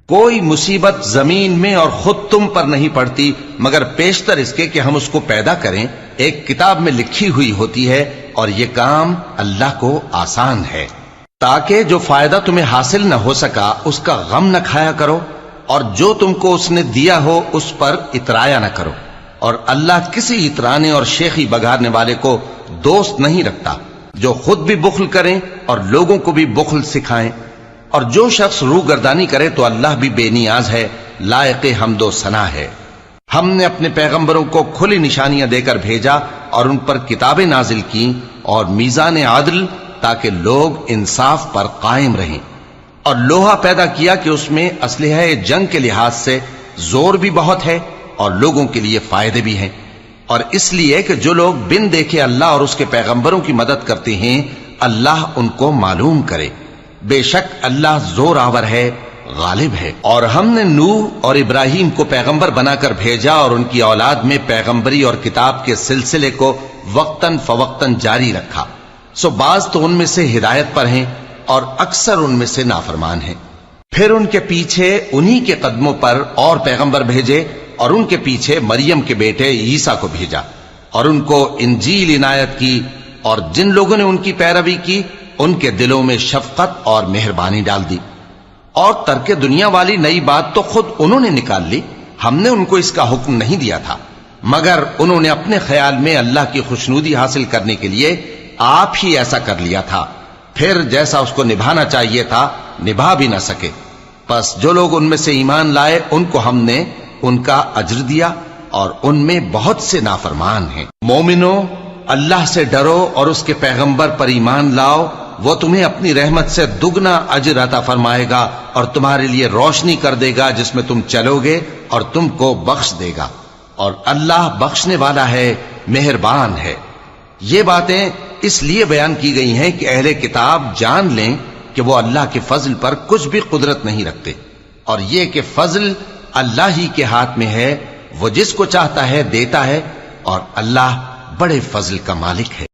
کوئی مصیبت زمین میں اور خود تم پر نہیں پڑتی مگر پیشتر اس کے کہ ہم اس کو پیدا کریں ایک کتاب میں لکھی ہوئی ہوتی ہے، اور یہ کام اللہ کو آسان ہے، تاکہ جو فائدہ تمہیں حاصل نہ ہو سکا اس کا غم نہ کھایا کرو، اور جو تم کو اس نے دیا ہو اس پر اترایا نہ کرو، اور اللہ کسی اترانے اور شیخی بگارنے والے کو دوست نہیں رکھتا جو خود بھی بخل کریں اور لوگوں کو بھی بخل سکھائیں، اور جو شخص روح گردانی کرے تو اللہ بھی بے نیاز ہے، لائق حمد و ثنا ہے۔ ہم نے اپنے پیغمبروں کو کھلی نشانیاں دے کر بھیجا اور ان پر کتابیں نازل کی اور میزان عدل، تاکہ لوگ انصاف پر قائم رہیں، اور لوہا پیدا کیا کہ اس میں اسلحہ جنگ کے لحاظ سے زور بھی بہت ہے اور لوگوں کے لیے فائدے بھی ہیں، اور اس لیے کہ جو لوگ بن دیکھے اللہ اور اس کے پیغمبروں کی مدد کرتے ہیں اللہ ان کو معلوم کرے، بے شک اللہ زور آور ہے، غالب ہے۔ اور ہم نے نوح اور ابراہیم کو پیغمبر بنا کر بھیجا اور ان کی اولاد میں پیغمبری اور کتاب کے سلسلے کو وقتاً فوقتاً جاری رکھا، سو بعض تو ان میں سے ہدایت پر ہیں اور اکثر ان میں سے نافرمان ہیں۔ پھر ان کے پیچھے انہی کے قدموں پر اور پیغمبر بھیجے، اور ان کے پیچھے مریم کے بیٹے عیسیٰ کو بھیجا، اور ان کو انجیل عنایت کی، اور جن لوگوں نے ان کی پیروی کی ان کے دلوں میں شفقت اور مہربانی ڈال دی، اور ترک دنیا والی نئی بات تو خود انہوں نے نکال لی، ہم نے ان کو اس کا حکم نہیں دیا تھا، مگر انہوں نے اپنے خیال میں اللہ کی خوشنودی حاصل کرنے کے لیے آپ ہی ایسا کر لیا تھا، پھر جیسا اس کو نبھانا چاہیے تھا نبھا بھی نہ سکے۔ پس جو لوگ ان میں سے ایمان لائے ان کو ہم نے ان کا اجر دیا، اور ان میں بہت سے نافرمان ہیں۔ مومنو، اللہ سے ڈرو اور اس کے پیغمبر پر ایمان لاؤ، وہ تمہیں اپنی رحمت سے دگنا اجر عطا فرمائے گا اور تمہارے لیے روشنی کر دے گا جس میں تم چلو گے، اور تم کو بخش دے گا، اور اللہ بخشنے والا ہے، مہربان ہے۔ یہ باتیں اس لیے بیان کی گئی ہیں کہ اہل کتاب جان لیں کہ وہ اللہ کے فضل پر کچھ بھی قدرت نہیں رکھتے، اور یہ کہ فضل اللہ ہی کے ہاتھ میں ہے، وہ جس کو چاہتا ہے دیتا ہے، اور اللہ بڑے فضل کا مالک ہے۔